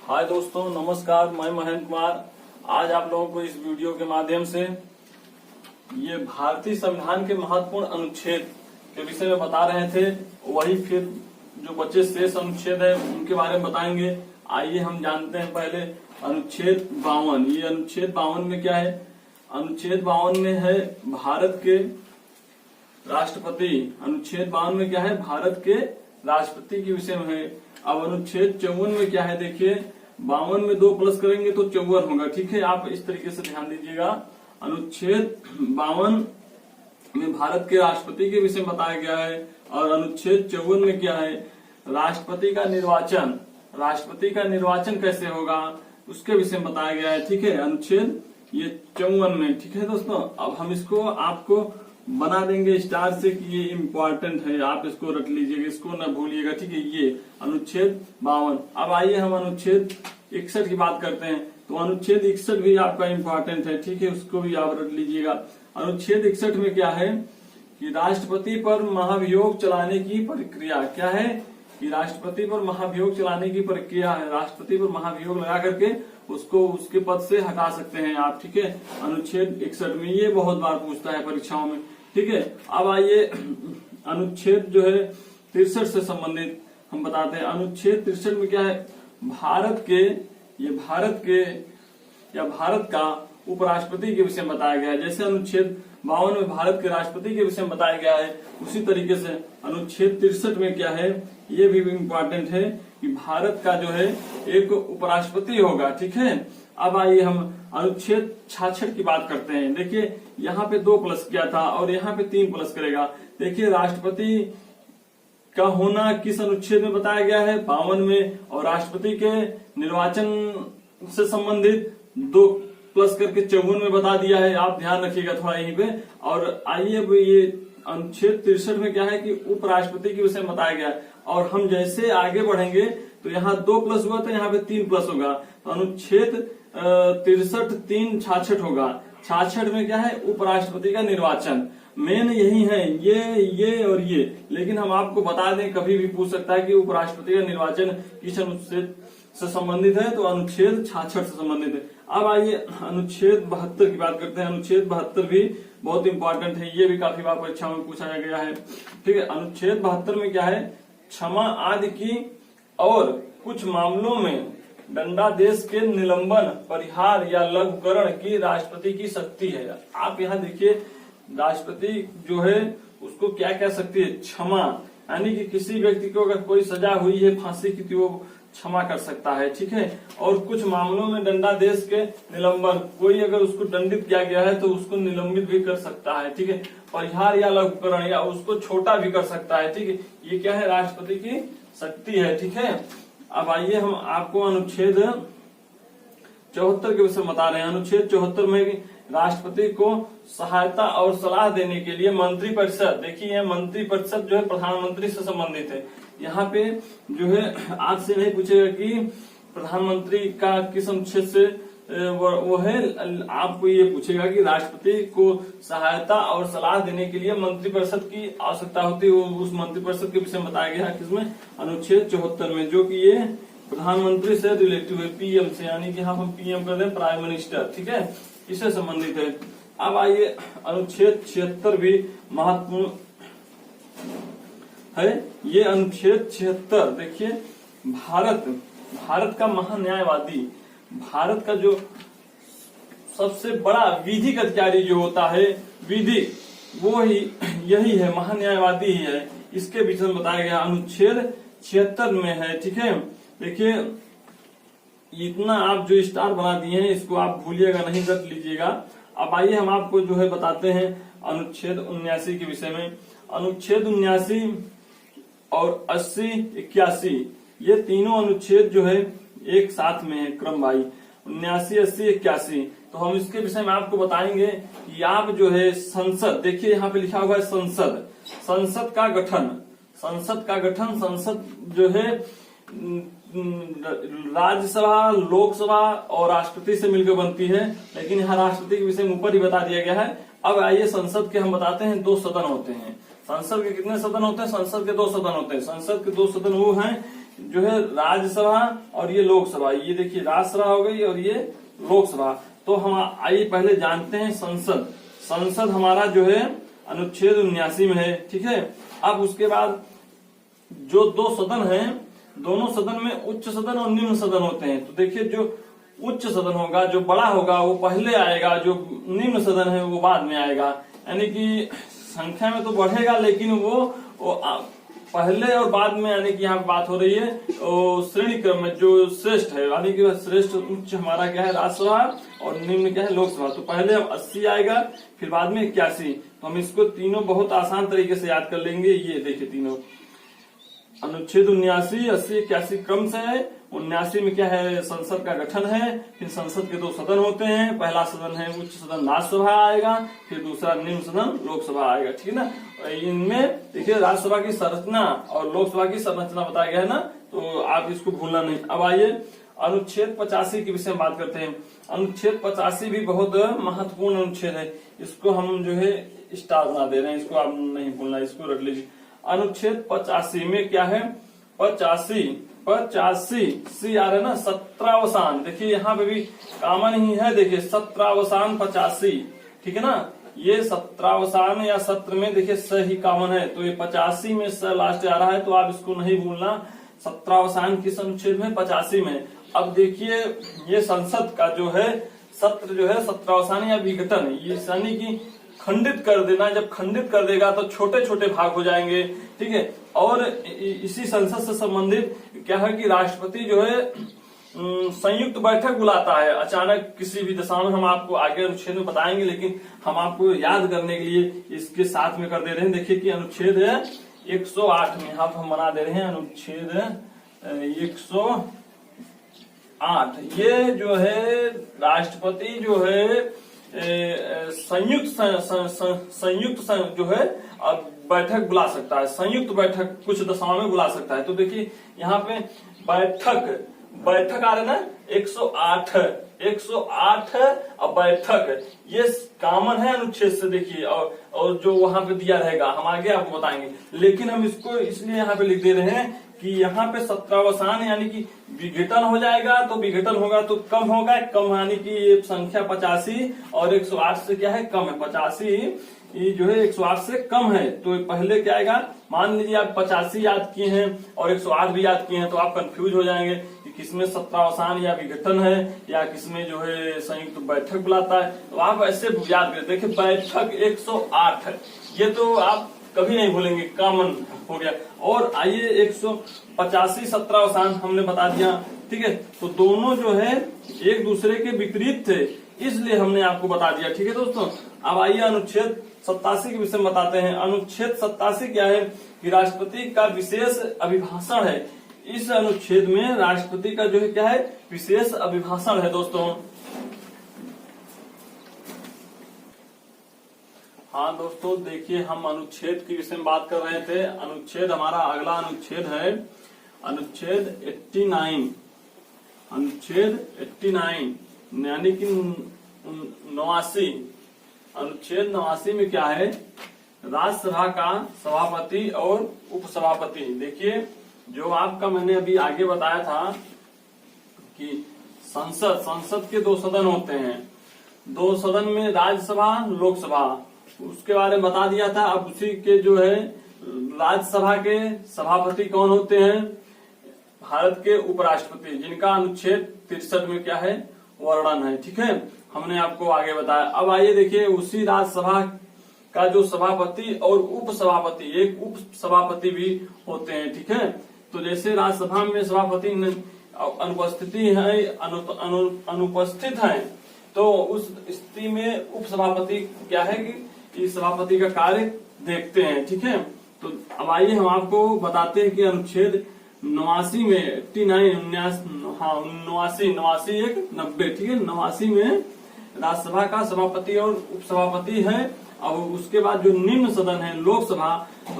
हाय दोस्तों, नमस्कार। मैं महेंद्र कुमार आज आप लोगों को इस वीडियो के माध्यम से ये भारतीय संविधान के महत्वपूर्ण अनुच्छेद के विषय में बता रहे थे। वही फिर जो बचे शेष अनुच्छेद है उनके बारे में बताएंगे। आइए हम जानते हैं पहले अनुच्छेद 52। ये अनुच्छेद 52 में क्या है? अनुच्छेद 52 में है भारत के राष्ट्रपति। अनुच्छेद 52 में क्या है? भारत के राष्ट्रपति के विषय में है। अब अनुच्छेद 54 में क्या है? देखिए, 52 में 2 प्लस करेंगे तो 54 होगा। ठीक है, आप इस तरीके से ध्यान दीजिएगा। अनुच्छेद 52 में भारत के राष्ट्रपति के विषय में बताया गया है। और अनुच्छेद 54 में क्या है? राष्ट्रपति का निर्वाचन। राष्ट्रपति का निर्वाचन कैसे होगा उसके विषय में बताया गया है। ठीक है, अनुच्छेद ये 54 में। ठीक है दोस्तों, अब हम इसको आपको बना देंगे स्टार से कि ये इम्पोर्टेंट है, आप इसको रख लीजिएगा, इसको न भूलिएगा। ठीक है, ये अनुच्छेद 52। अब आइए हम अनुच्छेद 61 की बात करते हैं। तो अनुच्छेद 61 भी आपका इम्पोर्टेंट है। ठीक है, उसको भी आप रख लीजिएगा। अनुच्छेद 61 में क्या है कि राष्ट्रपति पर महाभियोग चलाने की प्रक्रिया क्या है? कि राष्ट्रपति पर महाभियोग चलाने की प्रक्रिया है। राष्ट्रपति पर महाभियोग लगा करके उसको उसके पद से हटा सकते हैं आप। ठीक है, अनुच्छेद 61 में ये बहुत बार पूछता है परीक्षाओं में। ठीक है, अब आइए अनुच्छेद जो है 63 से संबंधित हम बताते हैं। अनुच्छेद 63 में क्या है? भारत का उपराष्ट्रपति के विषय में बताया गया है। जैसे अनुच्छेद 52 में भारत के राष्ट्रपति के विषय में बताया गया है, उसी तरीके से अनुच्छेद 63 में क्या है? ये भी इम्पोर्टेंट है कि भारत का जो है एक उपराष्ट्रपति होगा। ठीक है, अब आइए हम अनुच्छेद 66 की बात करते हैं। देखिए, यहाँ पे 2 प्लस किया था और यहाँ पे 3 प्लस करेगा। देखिए, राष्ट्रपति का होना किस अनुच्छेद में बताया गया है? 52 में। और राष्ट्रपति के निर्वाचन से संबंधित 2 प्लस करके 54 में बता दिया है। आप ध्यान रखिएगा थोड़ा यहीं पे। और आइए ये अनुच्छेद 63 में क्या है कि उपराष्ट्रपति के विषय में बताया गया है। और हम जैसे आगे बढ़ेंगे तो यहाँ 2 प्लस हुआ तो यहाँ पे 3 प्लस होगा। तो अनुच्छेद 63 3 66 होगा। 66 में क्या है? उपराष्ट्रपति का निर्वाचन। मेन यही है, ये और ये। लेकिन हम आपको बता दें, कभी भी पूछ सकता है कि उपराष्ट्रपति का निर्वाचन किस अनुच्छेद से संबंधित है? तो अनुच्छेद 66 से संबंधित है। अब आइए अनुच्छेद 72 की बात करते हैं। अनुच्छेद 72 भी बहुत इंपॉर्टेंट है। ये भी काफी बार परीक्षा में पूछा गया है। ठीक है, अनुच्छेद 72 में क्या है? क्षमा आदि की और कुछ मामलों में दंडादेश के निलंबन, परिहार या लघुकरण की राष्ट्रपति की शक्ति है। आप यहाँ देखिए, राष्ट्रपति जो है उसको क्या क्या शक्ति है? क्षमा, यानी कि किसी व्यक्ति को अगर कोई सजा हुई है फांसी की तो वो क्षमा कर सकता है। ठीक है, और कुछ मामलों में दंडादेश के निलंबन, कोई अगर उसको दंडित किया गया है तो उसको निलंबित भी कर सकता है। ठीक है, परिहार या लघुकरण, या उसको छोटा भी कर सकता है। ठीक है, ये क्या है? राष्ट्रपति की शक्ति है। ठीक है, अब आइए हम आपको अनुच्छेद 74 के विषय में बता रहे हैं। अनुच्छेद 74 में राष्ट्रपति को सहायता और सलाह देने के लिए मंत्रिपरिषद, देखिए मंत्रिपरिषद जो है प्रधानमंत्री से संबंधित है। यहाँ पे जो है आज से नहीं पूछेगा कि प्रधानमंत्री का किस अनुच्छेद से वो है, आपको ये पूछेगा कि राष्ट्रपति को सहायता और सलाह देने के लिए मंत्रिपरिषद की आवश्यकता होती है। उस मंत्रिपरिषद के विषय में बताया गया है किसमें? अनुच्छेद 74 में, जो कि ये प्रधानमंत्री से रिलेटिव है, पीएम से, यानी कि हम पीएम कर दें प्राइम मिनिस्टर। ठीक है, इससे संबंधित है। अब आइए अनुच्छेद 76 भी महत्वपूर्ण है। ये अनुच्छेद 76 देखिए, भारत का महान्यायवादी, भारत का जो सबसे बड़ा विधिक अधिकारी जो होता है, विधि, वो ही यही है, महान्यायवादी ही है। इसके विषय में बताया गया अनुच्छेद 76 में है। ठीक है, देखिए इतना आप जो स्टार बना दिए हैं इसको आप भूलिएगा नहीं, रख लीजिएगा। अब आइए हम आपको जो है बताते हैं अनुच्छेद 79 के विषय में। अनुच्छेद 79 और 80 81 ये तीनों अनुच्छेद जो है एक साथ में है, क्रम भाई 79 80 81। तो हम इसके विषय में आपको बताएंगे कि आप जो है संसद, देखिए यहाँ पे लिखा हुआ है संसद का गठन। संसद जो है राज्यसभा, लोकसभा और राष्ट्रपति से मिलकर बनती है। लेकिन यहाँ राष्ट्रपति के विषय में ऊपर ही बता दिया गया है। अब आइए संसद के हम बताते हैं 2 सदन होते हैं। संसद के कितने सदन होते हैं? संसद के 2 सदन होते हैं। संसद के 2 सदन वो हैं जो है राज्यसभा और ये लोकसभा, ये देखिए राज्यसभा हो गई और ये लोकसभा। तो हम आइए पहले जानते हैं संसद। संसद हमारा जो है अनुच्छेद 79 में है, ठीक है। अब उसके बाद जो दो सदन हैं, दोनों सदन में उच्च सदन और निम्न सदन होते हैं। तो देखिए जो उच्च सदन होगा, जो बड़ा होगा वो पहले आएगा, जो निम्न सदन है वो बाद में आएगा। यानी कि संख्या में तो बढ़ेगा लेकिन वो पहले और बाद में, यानी कि यहाँ पे बात हो रही है श्रेणी क्रम में जो श्रेष्ठ है, यानी कि श्रेष्ठ उच्च हमारा क्या है राज्यसभा और निम्न क्या है लोकसभा। तो पहले अब 80 आएगा, फिर बाद में 81। तो हम इसको तीनों बहुत आसान तरीके से याद कर लेंगे। ये देखिए तीनों अनुच्छेद 79, 80, 81 क्रम से है। 79 में क्या है, संसद का गठन है, फिर संसद के दो सदन होते हैं। पहला सदन है उच्च सदन राज्यसभा आएगा, फिर दूसरा निम्न सदन लोकसभा आएगा, ठीक है ना। इनमें देखिए राज्यसभा की संरचना और लोकसभा की संरचना बताया गया है ना, तो आप इसको भूलना नहीं। अब आइए अनुच्छेद 85 के विषय में बात करते हैं। अनुच्छेद 85 भी बहुत महत्वपूर्ण अनुच्छेद है, इसको हम जो है स्टार बना दे रहे हैं, इसको आप नहीं भूलना, इसको रख लीजिए। अनुच्छेद 85 में क्या है, 85 सी आ रहा है ना, 17वां। देखिए यहाँ पे भी कॉमन ही है, देखिए 17वां 85, ठीक है ना। ये 17वां या सत्र में देखिए स ही कॉमन है, तो ये 85 में स लास्ट आ रहा है, तो आप इसको नहीं भूलना। 17वां किस अनुच्छेद में, 85 में। अब देखिए ये संसद का जो है सत्र जो है 17वां या विघटन, ये यानी कि खंडित कर देना। जब खंडित कर देगा तो छोटे छोटे भाग हो जाएंगे, ठीक है। और इसी संसद से संबंधित क्या है कि राष्ट्रपति जो है संयुक्त बैठक बुलाता है अचानक किसी भी दशा में। हम आपको आगे अनुच्छेद में बताएंगे, लेकिन हम आपको याद करने के लिए इसके साथ में कर दे रहे हैं। देखिए कि अनुच्छेद है 108 में यहाँ हम बना दे रहे हैं अनुच्छेद 108। ये जो है राष्ट्रपति जो है संयुक्त जो है बैठक बुला सकता है, संयुक्त बैठक कुछ दशाओं में बुला सकता है। तो देखिए यहाँ पे बैठक आ रहा है ना, 108 अब बैठक ये कॉमन है अनुच्छेद से, देखिए। और जो वहां पे दिया रहेगा हम आगे आपको बताएंगे, लेकिन हम इसको इसलिए यहाँ पे लिख दे रहे हैं कि यहाँ पे 17वां यानी कि विघटन हो जाएगा, तो विघटन होगा तो कम होगा, कम यानी कि ये संख्या 85 और 108 से क्या है कम है। 85 ये जो है 108 से कम है, तो पहले क्या आएगा, मान लीजिए आप 85 याद किए हैं और 108 भी याद किए हैं, तो आप कंफ्यूज हो जाएंगे कि किसमें 17वां या विघटन है या किसमें जो है संयुक्त बैठक बुलाता है। तो आप ऐसे याद करें, देखिए बैठक 108 है, ये तो आप कभी नहीं भूलेंगे, कॉमन हो गया। और आइए 185 17वां हमने बता दिया, ठीक है। तो दोनों जो है एक दूसरे के विपरीत थे, इसलिए हमने आपको बता दिया, ठीक है दोस्तों। अब आइए अनुच्छेद 87 के विषय में बताते हैं। अनुच्छेद 87 क्या है कि राष्ट्रपति का विशेष अभिभाषण है। इस अनुच्छेद में राष्ट्रपति का जो है क्या है, विशेष अभिभाषण है दोस्तों। हाँ दोस्तों, देखिए हम अनुच्छेद के विषय में बात कर रहे थे। अनुच्छेद हमारा अगला अनुच्छेद है अनुच्छेद 89। अनुच्छेद 89 यानी कि 89। अनुच्छेद 89 में क्या है, राज्यसभा का सभापति और उपसभापति। देखिए जो आपका मैंने अभी आगे बताया था कि संसद के दो सदन होते हैं, दो सदन में राज्यसभा लोकसभा, उसके बारे में बता दिया था। अब उसी के जो है राज्यसभा के सभापति कौन होते हैं, भारत के उपराष्ट्रपति, जिनका अनुच्छेद 63 में क्या है वर्णन है, ठीक है। हमने आपको आगे बताया। अब आइए देखिए उसी राज्यसभा का जो सभापति और उपसभापति, एक उप सभापति भी होते हैं, ठीक है। तो जैसे राज्यसभा में सभापति अनुपस्थित है, तो उस स्थिति में उपसभापति क्या है कि सभापति का कार्य देखते हैं, ठीक है। तो अब आइए हम आपको बताते हैं कि अनुच्छेद 89 में 89 ठीक है। 89 में राज्यसभा का सभापति और उपसभापति है। और उसके बाद जो निम्न सदन है लोकसभा, तो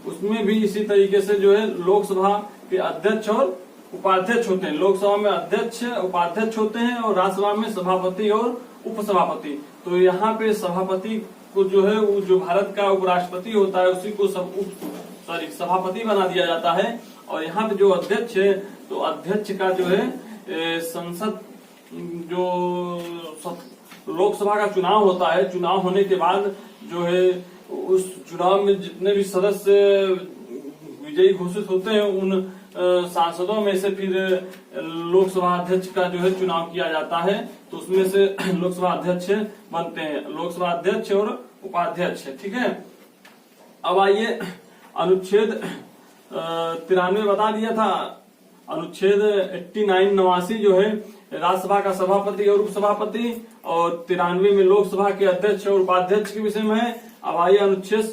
उसमें भी इसी तरीके से जो है लोकसभा के अध्यक्ष और उपाध्यक्ष होते हैं। लोकसभा में अध्यक्ष उपाध्यक्ष होते हैं और राज्यसभा में सभापति और उपसभापति। तो यहाँ पे सभापति को जो है वो जो भारत का उपराष्ट्रपति होता है उसी को सभापति बना दिया जाता है। और यहाँ पे जो अध्यक्ष है तो अध्यक्ष का जो है संसद जो लोकसभा का चुनाव होता है, चुनाव होने के बाद जो है उस चुनाव में जितने भी सदस्य विजयी घोषित होते हैं उन सांसदों में से फिर लोकसभा अध्यक्ष का जो है चुनाव किया जाता है। तो उसमें से लोकसभा अध्यक्ष बनते हैं, लोकसभा अध्यक्ष और उपाध्यक्ष, ठीक है। अब आइए अनुच्छेद 93 बता दिया था। अनुच्छेद 89 जो है राज्यसभा का सभापति और उपसभापति, और 93 में लोकसभा के अध्यक्ष और उपाध्यक्ष के विषय में है। अब आइए अनुच्छेद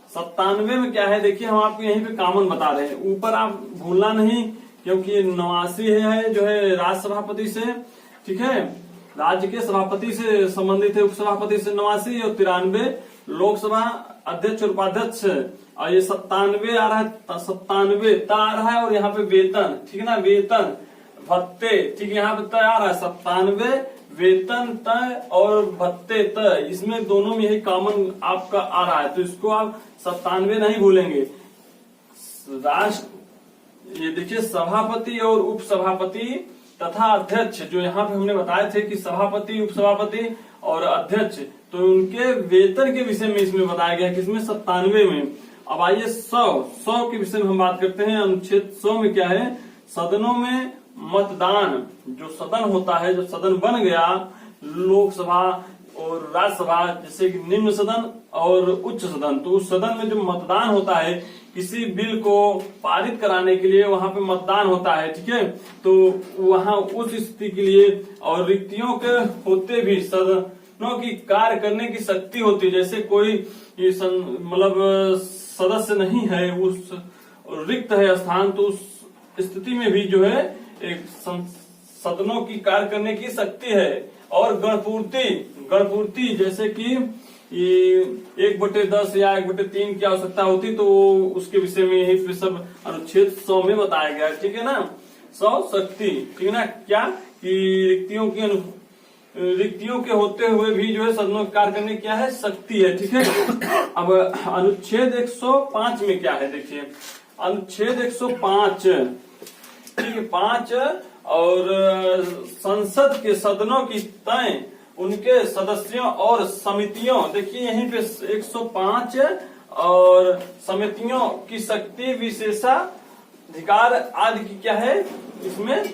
97 में क्या है, देखिए हम आपको यहीं पे कॉमन बता रहे हैं, ऊपर आप भूलना नहीं, क्योंकि 89 है जो है राज्य सभापति से, ठीक है, राज्य के सभापति से संबंधित है, उपसभापति से 89, और 93 लोकसभा अध्यक्ष और उपाध्यक्ष, और ये 97 आ रहा है, 97 आ रहा है, और यहाँ पे वेतन, ठीक है ना, वेतन भत्ते, ठीक है, यहाँ पे तय आ रहा है 97 वेतन तय और भत्ते तय, इसमें दोनों में यही कॉमन आपका आ रहा है, तो इसको आप 97 नहीं भूलेंगे। राष्ट्र ये देखिए सभापति और उपसभापति तथा अध्यक्ष, जो यहाँ पे हमने बताए थे कि सभापति उपसभापति और अध्यक्ष, तो उनके वेतन के विषय में इसमें बताया गया, किसमें 97 में। अब आइए 100 के विषय में हम बात करते हैं। अनुच्छेद 100 में क्या है, सदनों में मतदान, जो सदन होता है, जो सदन बन गया लोकसभा और राज्यसभा, जैसे कि निम्न सदन और उच्च सदन, तो उस सदन में जो मतदान होता है किसी बिल को पारित कराने के लिए वहां पे मतदान होता है, ठीक है, तो वहां उस स्थिति के लिए और रिक्तियों के होते भी सदनों की कार्य करने की शक्ति होती है, जैसे कोई मतलब सदस्य नहीं है, उस रिक्त है स्थान, तो उस स्थिति में भी जो है एक सदनों की कार्य करने की शक्ति है। और गणपूर्ति जैसे कि 1/10 या 1/3 की आवश्यकता होती, तो उसके विषय में यही फिर सब अनुच्छेद 100 में बताया गया है, ठीक है ना। 100 शक्ति, ठीक है ना, क्या कि रिक्तियों के होते हुए भी जो है सदनों कार्य करने क्या है, शक्ति है, ठीक है। अब अनुच्छेद 105 में क्या है, देखिए अनुच्छेद 105, ठीक है, 5 और संसद के सदनों की तय उनके सदस्यों और समितियों, देखिए यहीं पे 105 और समितियों की शक्ति विशेषाधिकार आदि की क्या है इसमें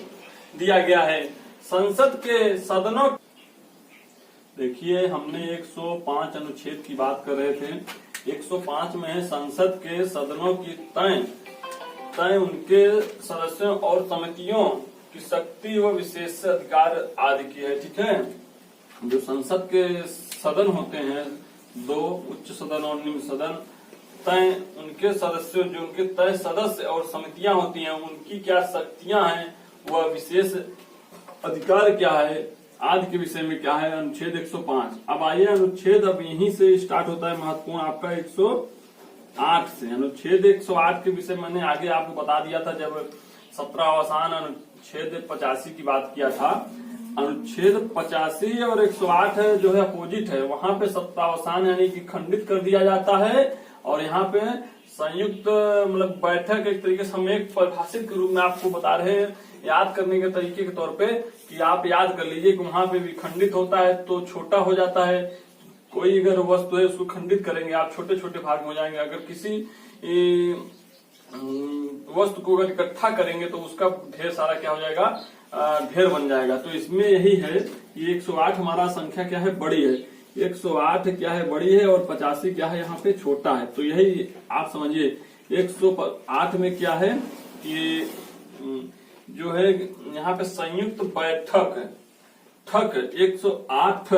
दिया गया है। संसद के सदनों, देखिए हमने 105 अनुच्छेद की बात कर रहे थे, 105 में है संसद के सदनों की तय उनके सदस्यों और समितियों की शक्ति व विशेष अधिकार आदि की है, ठीक है। जो संसद के सदन होते हैं, 2 उच्च सदन और निम्न सदन, तय उनके सदस्यों, जो उनके तय सदस्य और समितियां होती हैं, उनकी क्या शक्तियां हैं, वह विशेष अधिकार क्या है आदि के विषय में क्या है, अनुच्छेद 105। अब आइए अनुच्छेद, अब यहीं से स्टार्ट होता है महत्वपूर्ण आपका 108 से। अनुच्छेद 108 के विषय मैंने आगे आपको बता दिया था जब 17वां अनुच्छेद 85 की बात किया था। अनुच्छेद 85 और 108 है जो है अपोजिट है, वहां पे 17वां यानी कि खंडित कर दिया जाता है, और यहाँ पे संयुक्त मतलब बैठक, एक तरीके से हम एक परिभाषित के रूप में आपको बता रहे हैं, याद करने के तरीके के तौर पे कि आप याद कर लीजिए कि वहां पे भी खंडित होता है तो छोटा हो जाता है। कोई अगर वस्तु है उसको खंडित करेंगे आप, छोटे छोटे भाग में हो जाएंगे। अगर किसी वस्तु को अगर इकट्ठा करेंगे तो उसका ढेर सारा क्या हो जाएगा, ढेर बन जाएगा। तो इसमें यही है कि 108 हमारा संख्या क्या है, बड़ी है, 108 क्या है, बड़ी है, और 85 क्या है, यहाँ पे छोटा है। तो यही आप समझिए 108 में क्या है कि जो है यहाँ पे संयुक्त बैठक 108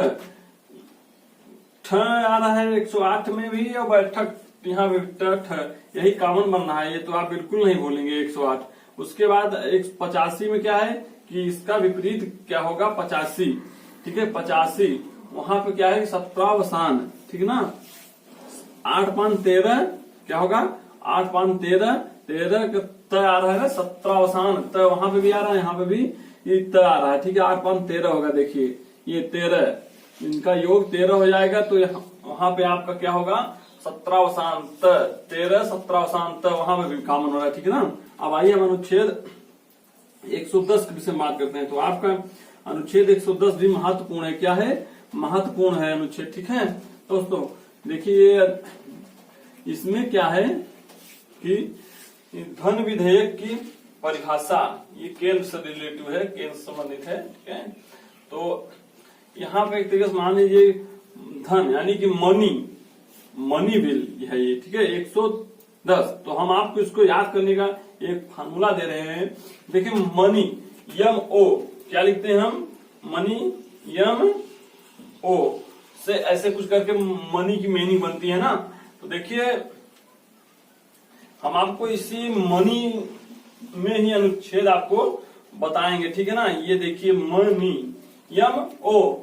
आ रहा है 108 में भी, और बैठक यहाँ पे यही कॉमन बन रहा है, ये तो आप बिल्कुल नहीं भूलेंगे 108। उसके बाद 85 में क्या है कि इसका विपरीत क्या होगा, 85, ठीक है, 85 वहां पे क्या है 17वां, ठीक है ना, 8-5-13 क्या होगा, 8-5-13 तय आ रहा है ना, 17वां तय वहां पे भी आ रहा है, यहाँ पे भी ये तय आ रहा है, ठीक है, 8-5-13 होगा। देखिए ये 13, इनका योग 13 हो जाएगा, तो वहां पे आपका क्या होगा 17 13 17 वहां पर भी कॉमन हो रहा है, ठीक है ना। अब आइए हम अनुच्छेद 110 के विषय में बात करते हैं। तो आपका अनुच्छेद 110 भी महत्वपूर्ण है। क्या है? महत्वपूर्ण है अनुच्छेद, ठीक है दोस्तों। देखिए इसमें क्या है कि धन विधेयक की परिभाषा, ये केंद्र से रिलेटिव है, केंद्र से संबंधित है, ठीक है। तो यहाँ पे एक तरीके से मान लीजिए धन यानी कि मनी बिल है ये, ठीक है 110। तो हम आपको इसको याद करने का एक फार्मूला दे रहे हैं। देखिए मनी MO क्या लिखते हैं हम? मनी MO से ऐसे कुछ करके मनी की मीनिंग बनती है ना। तो देखिए हम आपको इसी मनी में ही अनुच्छेद आपको बताएंगे, ठीक है ना। ये देखिए मनी MO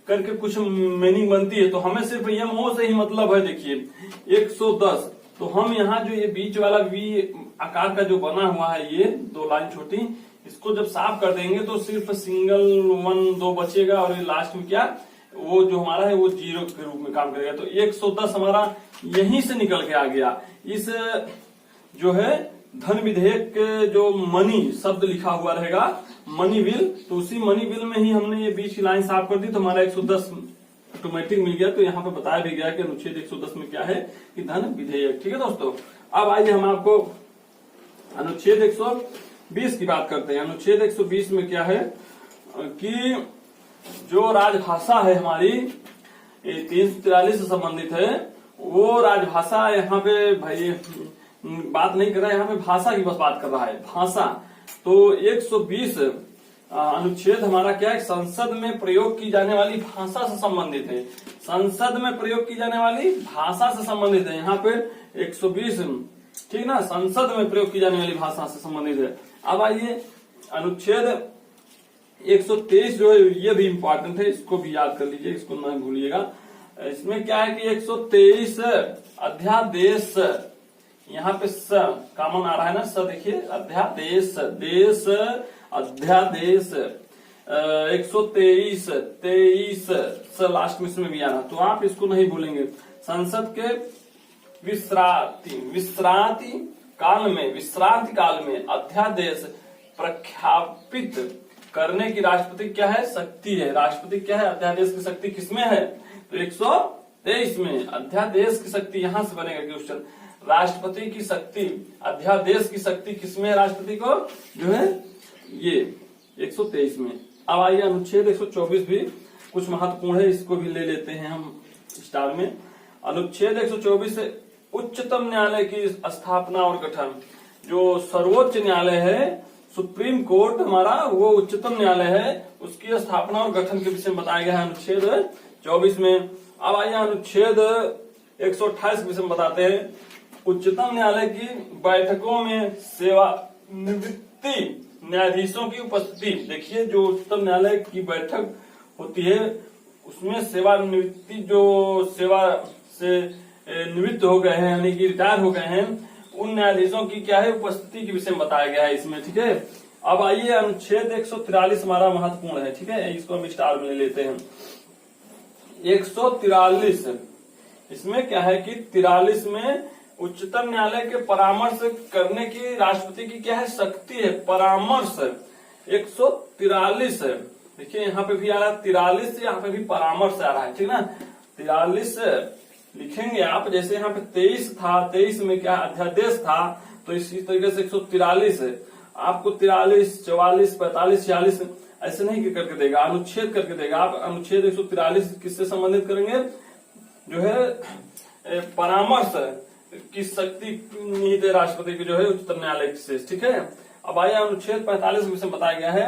करके कुछ मीनिंग बनती है, तो हमें सिर्फ MO से ही मतलब है। देखिए 110, तो हम यहाँ जो ये बीच वाला V आकार का जो बना हुआ है, ये 2 लाइन छोटी, इसको जब साफ कर देंगे तो सिर्फ सिंगल 1 2 बचेगा, और ये लास्ट में क्या वो जो हमारा है वो 0 के रूप में काम करेगा। तो 110 हमारा यहीं से निकल के आ गया। इस जो है धन विधेयक के जो मनी शब्द लिखा हुआ रहेगा, मनी बिल, तो उसी मनी बिल में ही हमने ये बीच की लाइन साफ कर दी, तो हमारा 110 ऑटोमेटिक मिल गया। तो यहाँ पे बताया भी गया कि अनुच्छेद 110 में क्या है कि धन विधेयक, ठीक है दोस्तों। अब आइए हम आपको अनुच्छेद 120 की बात करते हैं। अनुच्छेद 120 में क्या है कि जो राजभाषा है हमारी 343 से संबंधित है, वो राजभाषा यहाँ पे भाई बात नहीं कर रहा है, यहाँ पे भाषा की बस बात कर रहा है, भाषा। तो 120 अनुच्छेद हमारा क्या है? संसद में प्रयोग की जाने वाली भाषा से संबंधित है। संसद में प्रयोग की जाने वाली भाषा से संबंधित है यहाँ पे 120, ठीक ना, संसद में प्रयोग की जाने वाली भाषा से संबंधित है। अब आइए अनुच्छेद 123 जो है ये भी इम्पोर्टेंट है, इसको भी याद कर लीजिए, इसको न भूलिएगा। इसमें क्या है कि 123 अध्यादेश, यहाँ पे स कॉमन आ रहा है ना, स देखिए अध्यादेश, देश अध्यादेश 123 23 स लास्ट में इसमें भी आना, तो आप इसको नहीं भूलेंगे। संसद के विश्रांति काल में अध्यादेश प्रख्यापित करने की राष्ट्रपति क्या है? शक्ति है। राष्ट्रपति क्या है? अध्यादेश की शक्ति किसमें है? तो 123 में अध्यादेश की शक्ति, यहां से बनेगा क्वेश्चन। राष्ट्रपति की शक्ति, अध्यादेश की शक्ति किसमें है? राष्ट्रपति को जो है ये 123 में। अब आइए अनुच्छेद 124 भी कुछ महत्वपूर्ण है, इसको भी ले लेते हैं हम स्टार में। अनुच्छेद 124 उच्चतम न्यायालय की स्थापना और गठन। जो सर्वोच्च न्यायालय है, सुप्रीम कोर्ट हमारा, वो उच्चतम न्यायालय है, उसकी स्थापना और गठन के विषय में बताया गया है अनुच्छेद 24 में। अब आइए अनुच्छेद 128 के विषय में बताते हैं। उच्चतम न्यायालय की बैठकों में सेवानिवृत्ति न्यायाधीशों की उपस्थिति। देखिए जो उच्चतम न्यायालय की बैठक होती है उसमें सेवानिवृत्ति, जो सेवा से निवृत्त हो गए हैं यानी कि रिटायर हो गए हैं, उन न्यायाधीशों की क्या है उपस्थिति के विषय में बताया गया है इसमें, ठीक है। अब आइए अनुच्छेद 143 हमारा महत्वपूर्ण है, ठीक है, इसको हम स्टार में ले लेते हैं। 143 इसमें क्या है कि 43 में उच्चतम न्यायालय के परामर्श करने की राष्ट्रपति की क्या है? शक्ति है, परामर्श। 143 देखिए यहाँ पे भी आ रहा है 43, यहाँ पे भी परामर्श आ रहा है, ठीक ना। 43 लिखेंगे आप, जैसे यहाँ पे 23 था, 23 में क्या अध्यादेश था, तो इसी तरीके से 143 आपको 43 44 45 46 ऐसे नहीं करके देगा, अनुच्छेद करके देगा। आप अनुच्छेद 143 किससे संबंधित करेंगे? जो है परामर्श की शक्ति निहित है राष्ट्रपति की, जो है उच्चतम न्यायालय से, ठीक है। अब आइए अनुच्छेद 45 के विषय में बताया गया है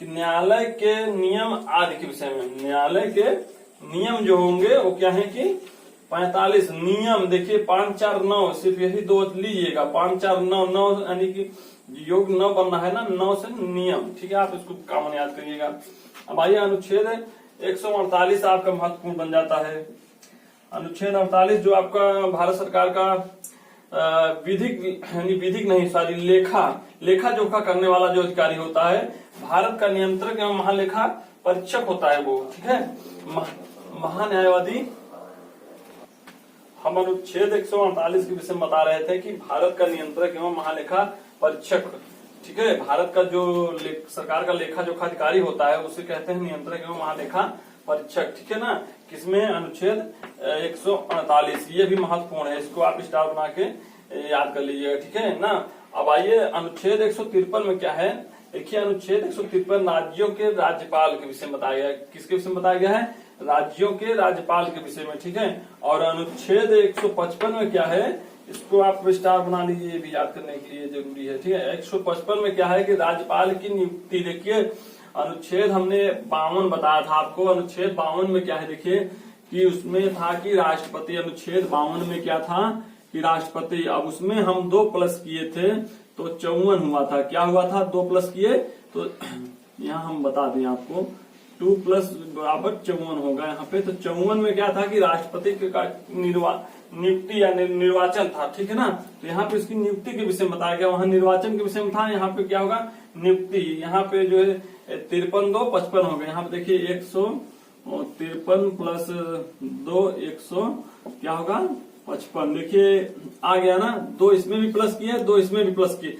कि न्यायालय के नियम आदि के विषय में। न्यायालय के नियम जो होंगे वो क्या है कि 45 नियम, देखिए 5 4 9, सिर्फ यही 2 लीजिएगा, 5 4 9 9 यानी कि योग 9 बनना है ना, 9 से नियम, ठीक है, आप इसको कॉमन याद करिएगा। अब आइए अनुच्छेद 148 आपका महत्वपूर्ण बन जाता है। अनुच्छेद 48 जो आपका भारत सरकार का विधिक नहीं सॉरी लेखा जोखा करने वाला जो अधिकारी होता है, भारत का नियंत्रक एवं महालेखा परीक्षक होता है वो, ठीक है, महान्यायवादी हम अनुच्छेद 148 के विषय में बता रहे थे कि भारत का नियंत्रक एवं महालेखा परीक्षक, ठीक है, भारत का जो सरकार का लेखा जोखा अधिकारी होता है उसे कहते हैं नियंत्रक एवं महालेखा परीक्षक, ठीक है ना। किसमें? अनुच्छेद 148। ये भी महत्वपूर्ण है, इसको आप स्टार बना के याद कर लीजिएगा, ठीक है ना। अब आइए अनुच्छेद 153 में क्या है, देखिए अनुच्छेद 153 राज्यों के राज्यपाल के विषय में बताया गया है। किसके विषय में बताया गया है? राज्यों के राज्यपाल के विषय में, ठीक है। और अनुच्छेद 155 में क्या है, इसको आप स्टार बना लीजिए, ये भी याद करने के लिए जरूरी है, ठीक है। 155 में क्या है कि राज्यपाल की नियुक्ति, देखिए अनुच्छेद हमने 52 बताया था आपको। अनुच्छेद 52 में क्या है, देखिए कि उसमें था कि राष्ट्रपति, अनुच्छेद 52 में क्या था कि राष्ट्रपति, अब उसमें हम 2 प्लस किए थे तो 54 हुआ था। क्या हुआ था? 2 प्लस किए तो यहाँ हम बता दें आपको 2 प्लस बराबर 54 होगा यहाँ पे। तो 54 में क्या था कि राष्ट्रपति का नियुक्ति या निर्वाचन था, ठीक है ना। तो यहाँ पे इसकी नियुक्ति के विषय में बताया गया, वहां निर्वाचन के विषय में था, यहाँ पे क्या होगा? नियुक्ति। यहाँ पे जो है 53 2 55 हो गए। यहाँ पे देखिए 153 प्लस 2 100 क्या होगा? 55। देखिए आ गया ना, 2 इसमें भी प्लस किए, 2 इसमें भी प्लस किए।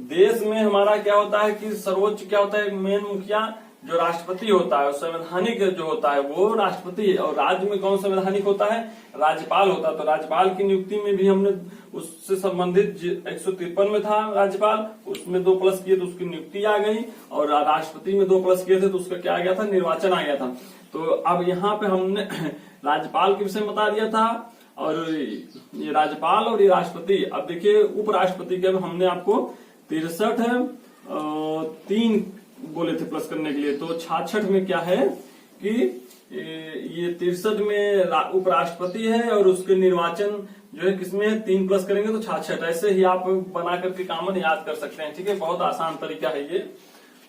देश में हमारा क्या होता है कि सर्वोच्च क्या होता है, मेन मुखिया जो राष्ट्रपति होता है, संवैधानिक जो होता है वो राष्ट्रपति, और राज्य में कौन संवैधानिक होता है? राज्यपाल होता है। तो राज्यपाल की नियुक्ति में भी हमने उससे संबंधित 153 में था राज्यपाल, उसमें 2 प्लस किए तो उसकी नियुक्ति आ गई, और राष्ट्रपति में 2 प्लस किए थे तो उसका क्या आ गया था? निर्वाचन आ गया था। तो अब यहाँ पे हमने राज्यपाल के विषय में बता दिया था, और ये राज्यपाल और ये राष्ट्रपति। अब देखिए उपराष्ट्रपति के हमने आपको 63 है, 3 बोले थे प्लस करने के लिए। तो 66 में क्या है कि ये 63 में उपराष्ट्रपति है, और उसके निर्वाचन जो है किसमें है? 3 प्लस करेंगे तो 66। ऐसे ही आप बना करके कॉमन याद कर सकते हैं, ठीक है। बहुत आसान तरीका है ये।